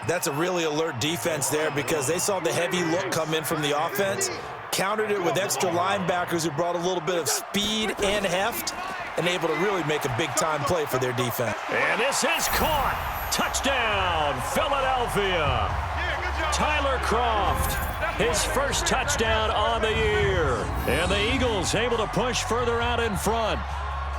That's a really alert defense there because they saw the heavy look come in from the offense, countered it with extra linebackers who brought a little bit of speed and heft, and able to really make a big-time play for their defense. And this is caught. Touchdown, Philadelphia. Tyler Kroft, his first touchdown on the year. And the Eagles able to push further out in front.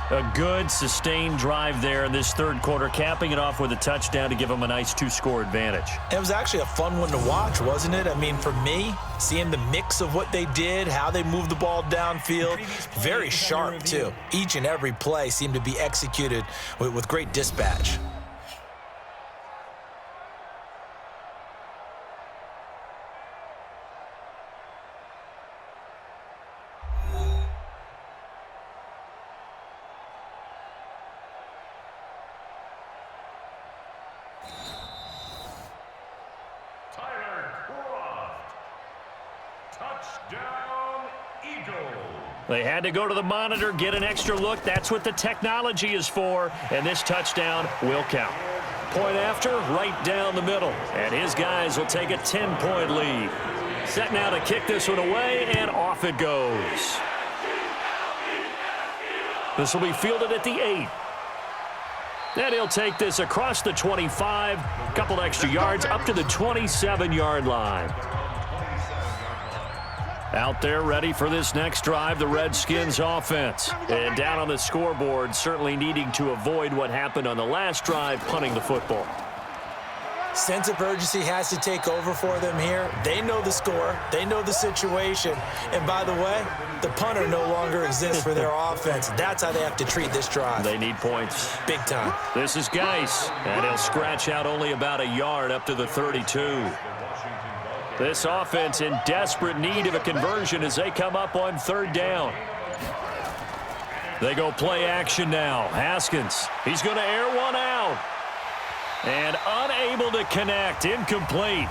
A good, sustained drive there in this 3rd quarter, capping it off with a touchdown to give them a nice 2-score advantage. It was actually a fun one to watch, wasn't it? I mean, for me, seeing the mix of what they did, how they moved the ball downfield, very sharp, too. Each and every play seemed to be executed with great dispatch. They had to go to the monitor, get an extra look. That's what the technology is for, and this touchdown will count. Point after, right down the middle, and his guys will take a 10-point lead. Set now to kick this one away, and off it goes. This will be fielded at the 8. Then he'll take this across the 25, a couple extra yards up to the 27-yard line. Out there ready for this next drive, the Redskins offense. And down on the scoreboard, certainly needing to avoid what happened on the last drive, punting the football. Sense of urgency has to take over for them here. They know the score. They know the situation. And by the way, the punter no longer exists for their offense. That's how they have to treat this drive. They need points. Big time. This is Geis, and he'll scratch out only about a yard up to the 32. This offense in desperate need of a conversion as they come up on third down. They go play action now. Haskins, he's going to air one out. And unable to connect, incomplete.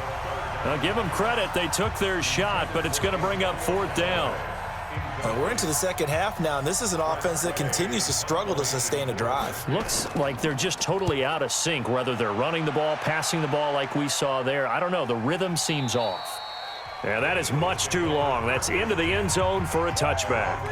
I'll give them credit. They took their shot, but it's going to bring up fourth down. We're into the second half now, and this is an offense that continues to struggle to sustain a drive. Looks like they're just totally out of sync, whether they're running the ball, passing the ball like we saw there. I don't know. The rhythm seems off. Yeah, that is much too long. That's into the end zone for a touchback.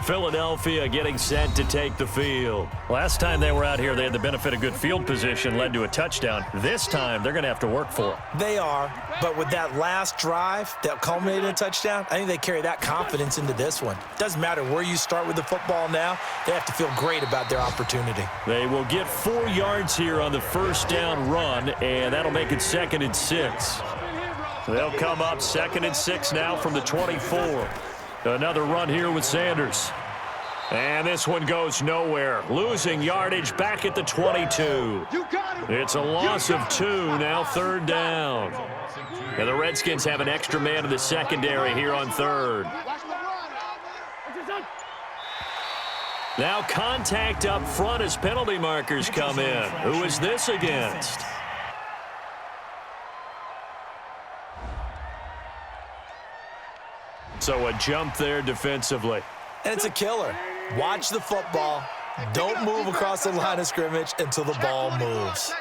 Philadelphia getting set to take the field. Last time they were out here, they had the benefit of good field position, led to a touchdown. This time, they're going to have to work for it. They are, but with that last drive that culminated in a touchdown, I think they carry that confidence into this one. Doesn't matter where you start with the football now, they have to feel great about their opportunity. They will get 4 yards here on the first down run, and that'll make it 2nd and 6. They'll come up 2nd and 6 now from the 24. Another run here with Sanders. And this one goes nowhere. Losing yardage back at the 22. It's a loss of 2, now third down. And the Redskins have an extra man in the secondary here on third. Now contact up front as penalty markers come in. Who is this against? So a jump there defensively. And it's a killer. Watch the football. Don't move across the line of scrimmage until the ball moves.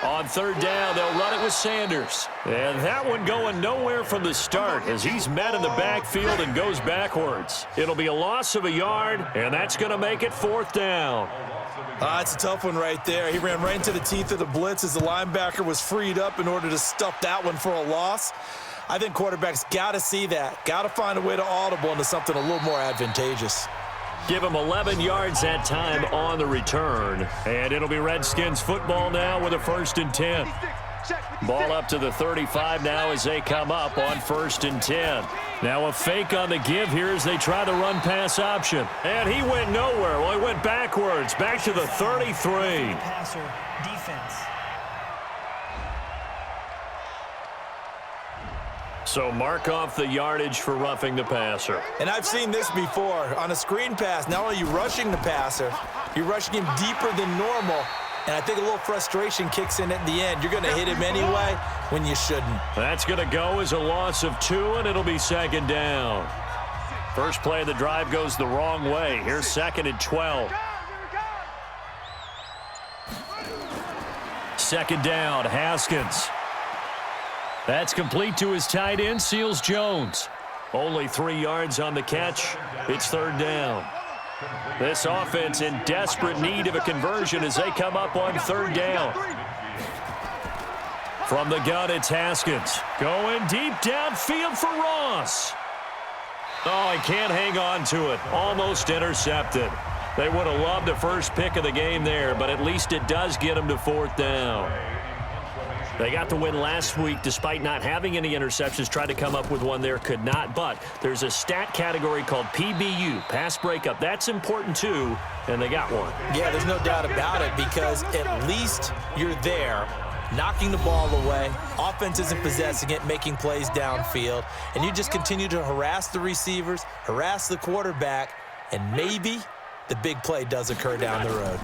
On third down, they'll run it with Sanders. And that one going nowhere from the start as he's met in the backfield and goes backwards. It'll be a loss of a yard, and that's going to make it fourth down. It's a tough one right there. He ran right into the teeth of the blitz as the linebacker was freed up in order to stuff that one for a loss. I think quarterbacks got to see that. Got to find a way to audible into something a little more advantageous. Give him 11 yards that time on the return. And it'll be Redskins football now with a 1st and 10. Ball up to the 35 now as they come up on 1st and 10. Now a fake on the give here as they try the run-pass option. And he went nowhere. Well, he went backwards, back to the 33. Passer defense. So mark off the yardage for roughing the passer. And I've seen this before. On a screen pass, not only are you rushing the passer, you're rushing him deeper than normal. And I think a little frustration kicks in at the end. You're going to hit him anyway when you shouldn't. That's going to go as a loss of 2, and it'll be 2nd down. First play of the drive goes the wrong way. Here's 2nd and 12. 2nd down, Haskins. That's complete to his tight end, Seals Jones. Only 3 yards on the catch. It's third down. This offense in desperate need of a conversion as they come up on third down. From the gun, it's Haskins. Going deep downfield for Ross. Oh, he can't hang on to it. Almost intercepted. They would have loved the first pick of the game there, but at least it does get them to fourth down. They got the win last week despite not having any interceptions. Tried to come up with one there, could not. But there's a stat category called PBU, pass breakup. That's important too, and they got one. Yeah, there's no doubt about it because at least you're there, knocking the ball away. Offense isn't possessing it, making plays downfield. And you just continue to harass the receivers, harass the quarterback, and maybe the big play does occur down the road.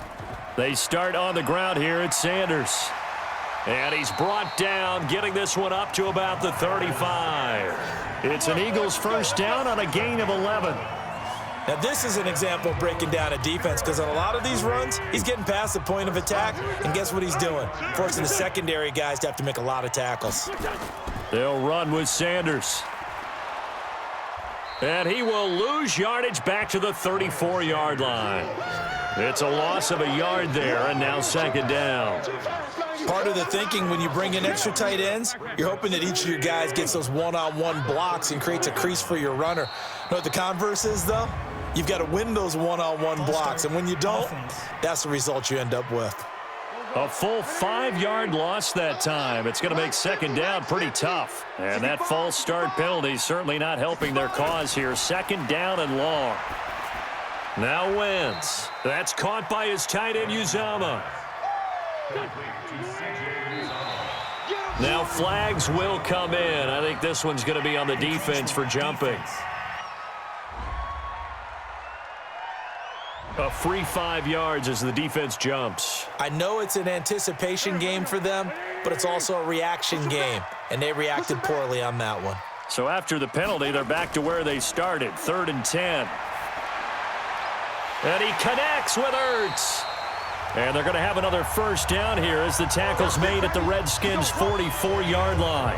They start on the ground here at Sanders. And he's brought down, getting this one up to about the 35. It's an Eagles first down on a gain of 11. Now, this is an example of breaking down a defense because on a lot of these runs, he's getting past the point of attack, and guess what he's doing? Forcing the secondary guys to have to make a lot of tackles. They'll run with Sanders. And he will lose yardage back to the 34-yard line. It's a loss of a yard there, and now second down. Part of the thinking when you bring in extra tight ends, you're hoping that each of your guys gets those one-on-one blocks and creates a crease for your runner. You know what the converse is, though? You've got to win those one-on-one blocks, and when you don't, that's the result you end up with. A full 5-yard loss that time. It's going to make second down pretty tough. And that false start penalty certainly not helping their cause here. Second down and long. Now Wentz. That's caught by his tight end, Uzama. Now flags will come in. I think this one's going to be on the defense for jumping. A free 5 yards as the defense jumps. I know it's an anticipation game for them, but it's also a reaction game, and they reacted poorly on that one. So after the penalty, they're back to where they started, 3rd and 10. And he connects with Ertz. And they're going to have another first down here as the tackle's made at the Redskins' 44-yard line.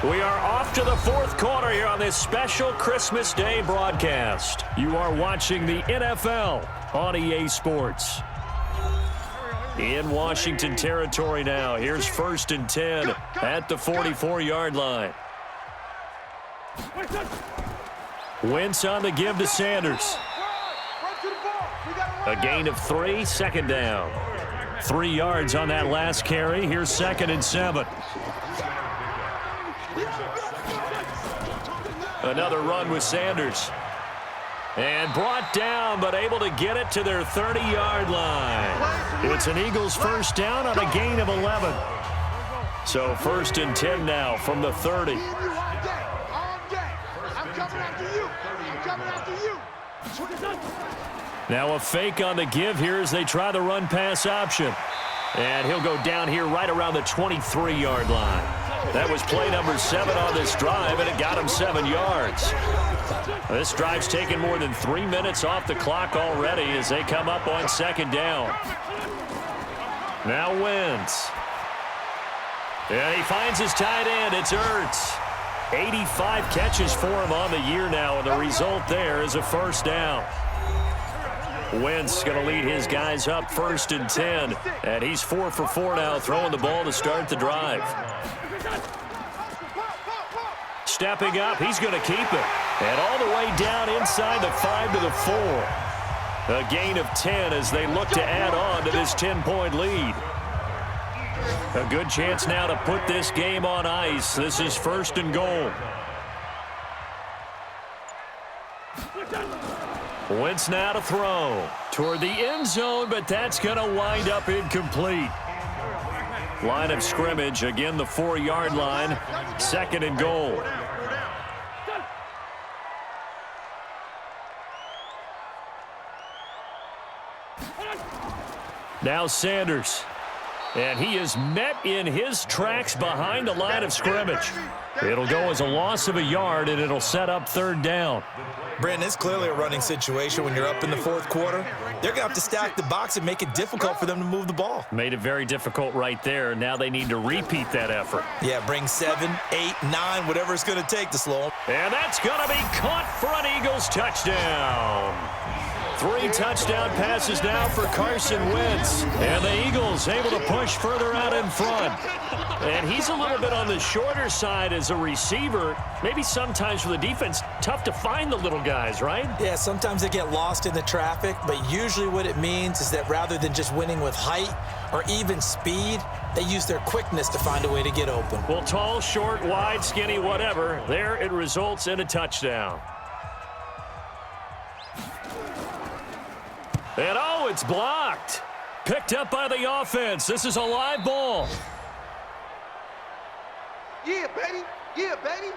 We are off to the 4th quarter here on this special Christmas Day broadcast. You are watching the NFL on EA Sports. In Washington territory now. Here's 1st and 10 at the 44-yard line. Wentz on the give to Sanders. A gain of 3, second down. 3 yards on that last carry. Here's 2nd and 7. Another run with Sanders. And brought down, but able to get it to their 30-yard line. It's an Eagles first down on a gain of 11. So 1st and 10 now from the 30. Now a fake on the give here as they try the run-pass option. And he'll go down here right around the 23-yard line. That was play number 7 on this drive, and it got him 7 yards. This drive's taken more than 3 minutes off the clock already as they come up on 2nd down. Now Wentz. And he finds his tight end. It's Ertz. 85 catches for him on the year now, and the result there is a first down. Wentz going to lead his guys up 1st and 10, and he's 4 for 4 now, throwing the ball to start the drive. Stepping up, he's going to keep it. And all the way down inside the 5 to the 4. A gain of 10 as they look to add on to this 10-point lead. A good chance now to put this game on ice. This is 1st and goal. Wentz now to throw toward the end zone, but that's going to wind up incomplete. Line of scrimmage, again the 4-yard line, 2nd and goal. Now Sanders. And he is met in his tracks behind the line of scrimmage. It'll go as a loss of a yard, and it'll set up 3rd down. Brandon, it's clearly a running situation when you're up in the 4th quarter. They're going to have to stack the box and make it difficult for them to move the ball. Made it very difficult right there. Now they need to repeat that effort. Yeah, bring 7, 8, 9, whatever it's going to take to slow them. And that's going to be caught for an Eagles touchdown. 3 touchdown passes now for Carson Wentz. And the Eagles able to push further out in front. And he's a little bit on the shorter side as a receiver. Maybe sometimes for the defense, tough to find the little guys, right? Yeah, sometimes they get lost in the traffic, but usually what it means is that rather than just winning with height or even speed, they use their quickness to find a way to get open. Well, tall, short, wide, skinny, whatever, there it results in a touchdown. And oh, it's blocked. Picked up by the offense. This is a live ball. Yeah, baby. Yeah, baby.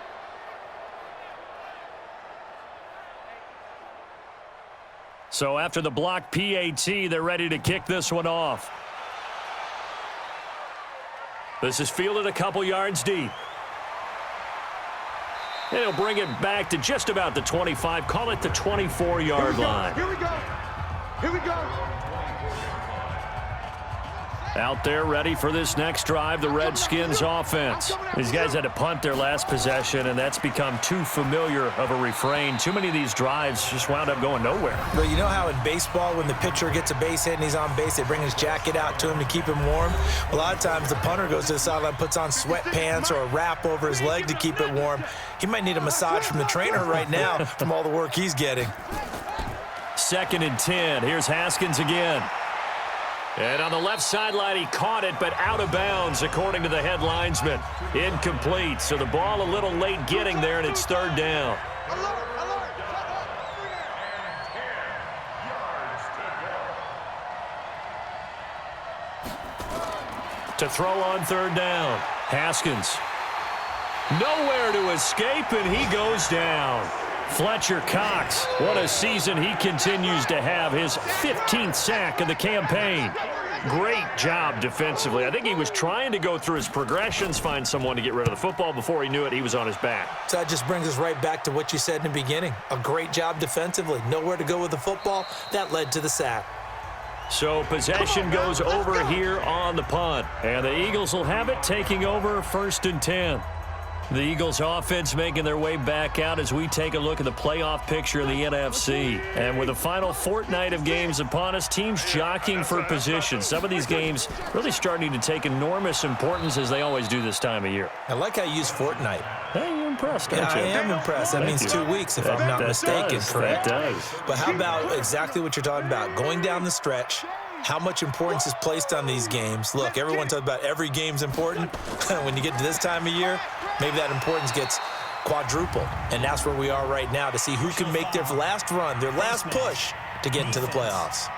So after the blocked PAT, they're ready to kick this one off. This is fielded a couple yards deep. And he'll bring it back to just about the 25. Call it the 24-yard line. Here we go. Here we go. Out there ready for this next drive, the Redskins offense. These guys had to punt their last possession, and that's become too familiar of a refrain. Too many of these drives just wound up going nowhere. But you know how in baseball, when the pitcher gets a base hit and he's on base, they bring his jacket out to him to keep him warm? A lot of times the punter goes to the sideline, puts on sweatpants or a wrap over his leg to keep it warm. He might need a massage from the trainer right now from all the work he's getting. 2nd and 10. Here's Haskins again. And on the left sideline, he caught it, but out of bounds, according to the head linesman. Incomplete, so the ball a little late getting there, and it's 3rd down. To throw on 3rd down, Haskins. Nowhere to escape, and he goes down. Fletcher Cox, what a season he continues to have, his 15th sack of the campaign. Great job defensively. I think he was trying to go through his progressions, find someone to get rid of the football. Before he knew it, he was on his back. So that just brings us right back to what you said in the beginning. A great job defensively. Nowhere to go with the football. That led to the sack. So possession goes over here on the punt. And the Eagles will have it, taking over 1st and 10. The Eagles offense making their way back out as we take a look at the playoff picture in the NFC. And with the final fortnight of games upon us, teams jockeying for position. Some of these games really starting to take enormous importance as they always do this time of year. I like how you use fortnight. Hey, you're impressed, aren't you? I am impressed. That means 2 weeks if I'm not mistaken, correct? That does. But how about exactly what you're talking about? Going down the stretch, how much importance is placed on these games. Look, everyone talks about every game's important. When you get to this time of year, maybe that importance gets quadrupled. And that's where we are right now to see who can make their last run, their last push to get into the playoffs.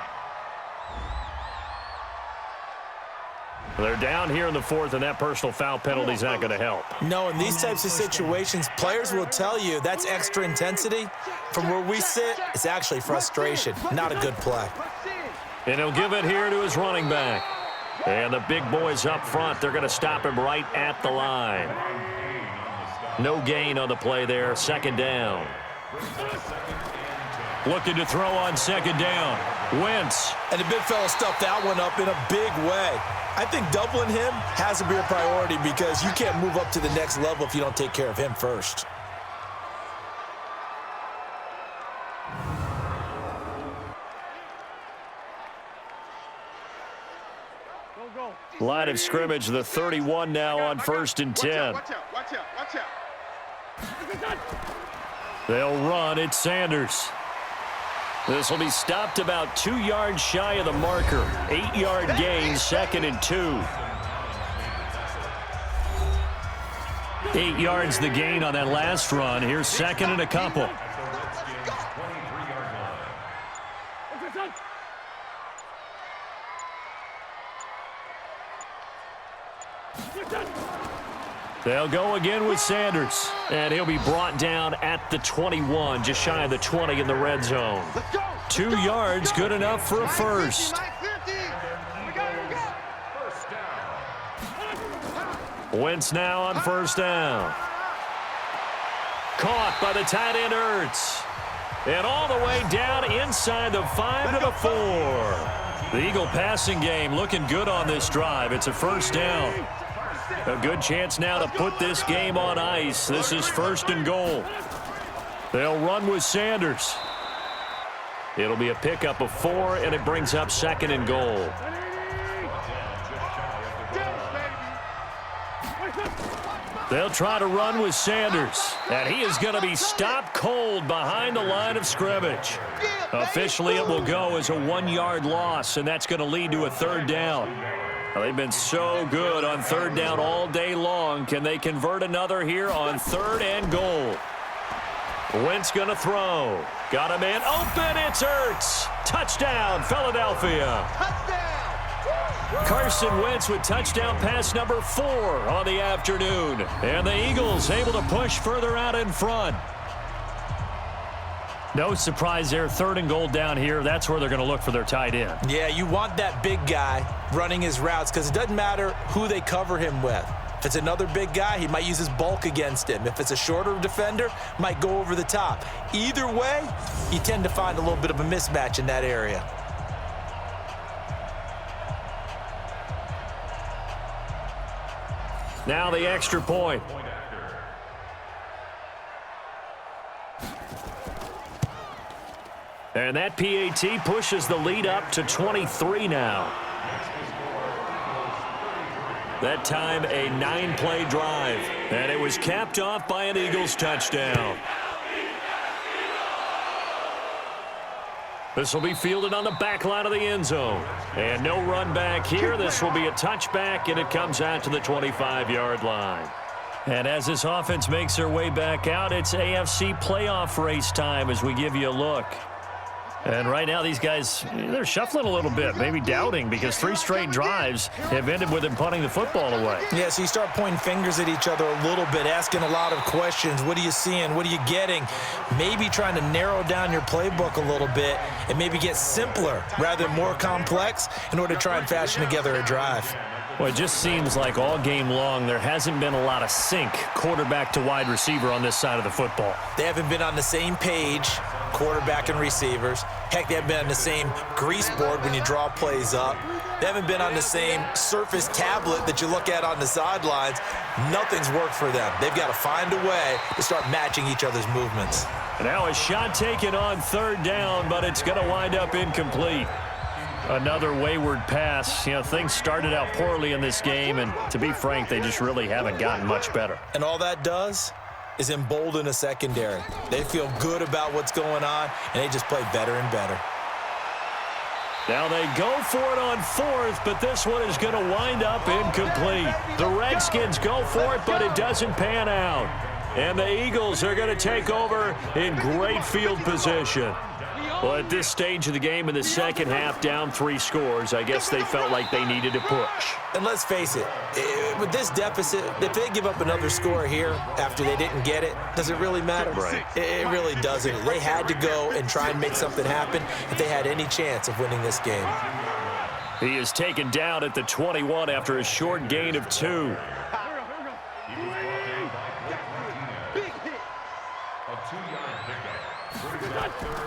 They're down here in the 4th, and that personal foul penalty is not going to help. No, in these types of situations, players will tell you that's extra intensity. From where we sit, it's actually frustration, not a good play. And he'll give it here to his running back. And the big boys up front, they're going to stop him right at the line. No gain on the play there, 2nd down. Looking to throw on 2nd down. Wentz. And the big fella stuffed that one up in a big way. I think doubling him has to be a priority because you can't move up to the next level if you don't take care of him first. Line of scrimmage, the 31 now on 1st and 10. Watch out. They'll run. It's Sanders. This will be stopped about 2 yards shy of the marker. 8-yard gain, 2nd and 2. 8 yards the gain on that last run. Here's 2nd and a couple. They'll go again with Sanders, and he'll be brought down at the 21, just shy of the 20 in the red zone. 2 yards, good enough for a first. Wentz now on 1st down. Caught by the tight end Ertz. And all the way down inside the 5 to the 4. The Eagle passing game looking good on this drive. It's a 1st down. A good chance now to put this game on ice. This is 1st and goal. They'll run with Sanders. It'll be a pickup of 4, and it brings up 2nd and goal. They'll try to run with Sanders, and he is going to be stopped cold behind the line of scrimmage. Officially, it will go as a 1-yard loss, and that's going to lead to a 3rd down. Well, they've been so good on 3rd down all day long. Can they convert another here on 3rd and goal? Wentz going to throw. Got a man open. It's Ertz. Touchdown, Philadelphia. Carson Wentz with touchdown pass number 4 on the afternoon. And the Eagles able to push further out in front. No surprise there. 3rd and goal down here. That's where they're going to look for their tight end. Yeah, you want that big guy running his routes because it doesn't matter who they cover him with. If it's another big guy, he might use his bulk against him. If it's a shorter defender, might go over the top. Either way, you tend to find a little bit of a mismatch in that area. Now the extra point. And that PAT pushes the lead up to 23 now. That time a 9-play drive. And it was capped off by an Eagles touchdown. This will be fielded on the back line of the end zone. And no run back here. This will be a touchback, and it comes out to the 25-yard line. And as this offense makes their way back out, it's AFC playoff race time as we give you a look. And right now these guys, they're shuffling a little bit, maybe doubting, because 3 straight drives have ended with them punting the football away. Yeah, so you start pointing fingers at each other a little bit, asking a lot of questions. What are you seeing? What are you getting? Maybe trying to narrow down your playbook a little bit and maybe get simpler rather than more complex in order to try and fashion together a drive. Well, it just seems like all game long there hasn't been a lot of sync quarterback to wide receiver on this side of the football. They haven't been on the same page, quarterback and receivers. Heck, they haven't been on the same grease board when you draw plays up. They haven't been on the same surface tablet that you look at on the sidelines. Nothing's worked for them. They've got to find a way to start matching each other's movements. Now a shot taken on 3rd down, but it's going to wind up incomplete. Another wayward pass. You know, things started out poorly in this game, and to be frank, they just really haven't gotten much better. And all that does is embolden a secondary. They feel good about what's going on, and they just play better and better. Now they go for it on 4th, but this one is going to wind up incomplete. The Redskins go for it, but it doesn't pan out. And the Eagles are going to take over in great field position. Well, at this stage of the game in the second half, down 3 scores, I guess they felt like they needed to push. And let's face it, with this deficit, if they give up another score here after they didn't get it, does it really matter? Right. It really doesn't. They had to go and try and make something happen if they had any chance of winning this game. He is taken down at the 21 after a short gain of 2.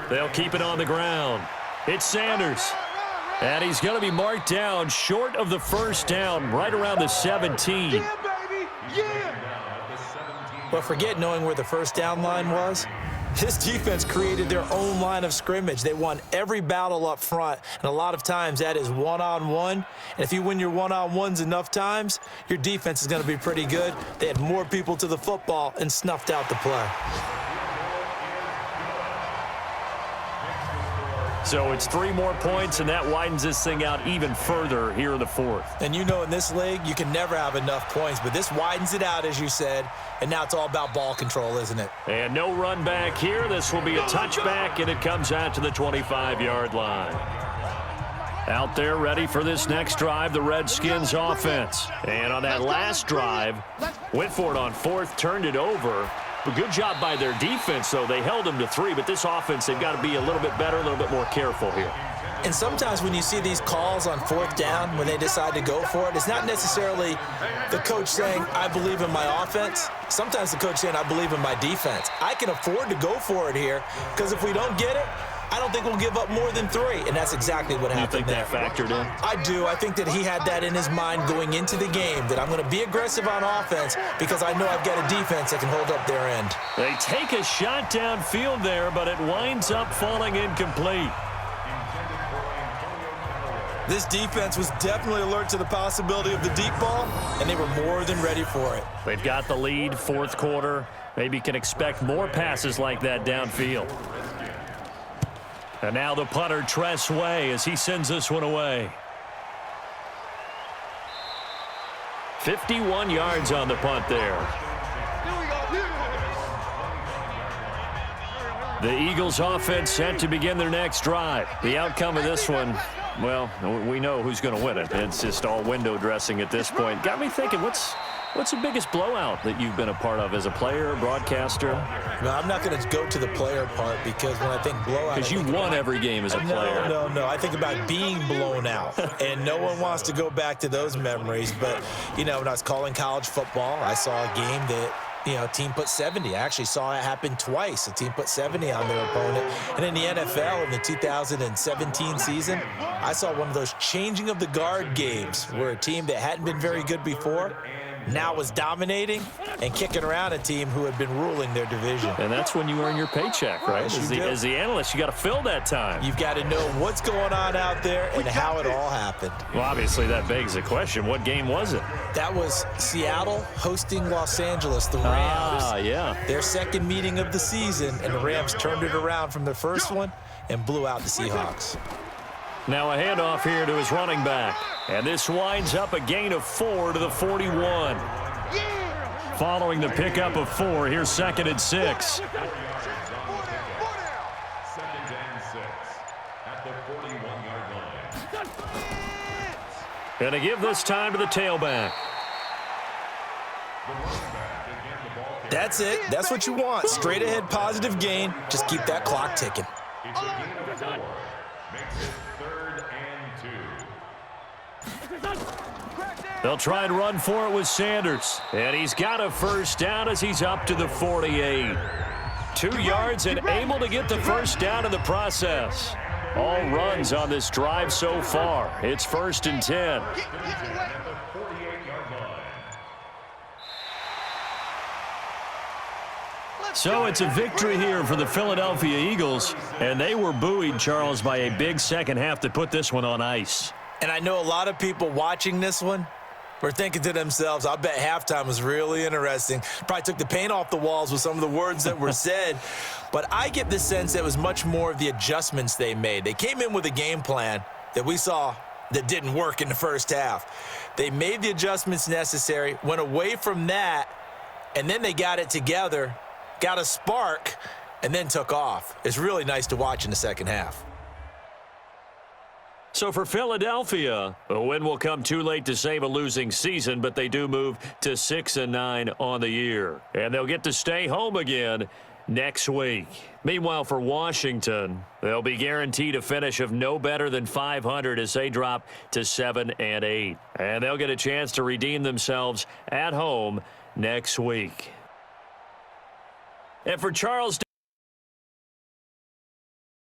They'll keep it on the ground. It's Sanders. And he's going to be marked down short of the 1st down, right around the 17. Yeah, baby, yeah. But forget knowing where the 1st down line was. This defense created their own line of scrimmage. They won every battle up front, and a lot of times that is one-on-one. And if you win your one-on-ones enough times, your defense is going to be pretty good. They had more people to the football and snuffed out the play. So it's 3 more points, and that widens this thing out even further here in the 4th. And you know in this league, you can never have enough points, but this widens it out, as you said, and now it's all about ball control, isn't it? And no run back here. This will be a touchback, and it comes out to the 25-yard line. Out there ready for this next drive, the Redskins offense. And on that last drive, went for it on 4th, turned it over. A good job by their defense, though. They held them to 3, but this offense, they've got to be a little bit better, a little bit more careful here. And sometimes when you see these calls on 4th down, when they decide to go for it, it's not necessarily the coach saying, I believe in my offense. Sometimes the coach saying, I believe in my defense. I can afford to go for it here, because if we don't get it, I don't think we'll give up more than 3, and that's exactly what happened there. You think that factored in? I do. I think that he had that in his mind going into the game, that I'm going to be aggressive on offense because I know I've got a defense that can hold up their end. They take a shot downfield there, but it winds up falling incomplete. This defense was definitely alert to the possibility of the deep ball, and they were more than ready for it. They've got the lead, 4th quarter. Maybe can expect more passes like that downfield. And now the punter, Tress Way, as he sends this one away. 51 yards on the punt there. The Eagles offense set to begin their next drive. The outcome of this one, well, we know who's going to win it. It's just all window dressing at this point. Got me thinking, what's What's the biggest blowout that you've been a part of as a player, broadcaster? No, I'm not going to go to the player part because when I think blowout... Because you won every game as a player. No. I think about being blown out, and no one wants to go back to those memories. But, you know, when I was calling college football, I saw a game that, you know, a team put 70. I actually saw it happen twice. A team put 70 on their opponent. And in the NFL, in the 2017 season, I saw one of those changing of the guard games where a team that hadn't been very good before now was dominating and kicking around a team who had been ruling their division. And that's when you earn your paycheck, right? As the analyst, you got to fill that time. You've got to know what's going on out there and how it all happened. Well, obviously, that begs the question, what game was it? That was Seattle hosting Los Angeles, the Rams. Yeah. Their second meeting of the season, and the Rams turned it around from their first one and blew out the Seahawks. Now a handoff here to his running back. And this winds up a gain of 4 to the 41. Following the pickup of 4, here's 2nd and 6. Second and 6 at the 41-yard line. Gonna give this time to the tailback. That's it. That's what you want. Straight ahead positive gain. Just keep that clock ticking. It's a gain of 4. Makes it 3rd and 2. They'll try and run for it with Sanders. And he's got a first down as he's up to the 48. 2 yards and able to get the first down in the process. All runs on this drive so far. It's 1st and 10. So it's a victory here for the Philadelphia Eagles, and they were buoyed, Charles, by a big second half to put this one on ice. And I know a lot of people watching this one were thinking to themselves, I bet halftime was really interesting. Probably took the paint off the walls with some of the words that were said. But I get the sense that it was much more of the adjustments they made. They came in with a game plan that we saw that didn't work in the first half. They made the adjustments necessary, went away from that, and then they got it together, got a spark, and then took off. It's really nice to watch in the second half. So for Philadelphia, a win will come too late to save a losing season, but they do move to 6-9 on the year. And they'll get to stay home again next week. Meanwhile, for Washington, they'll be guaranteed a finish of no better than 500 as they drop to 7-8. And they'll get a chance to redeem themselves at home next week. And for Charles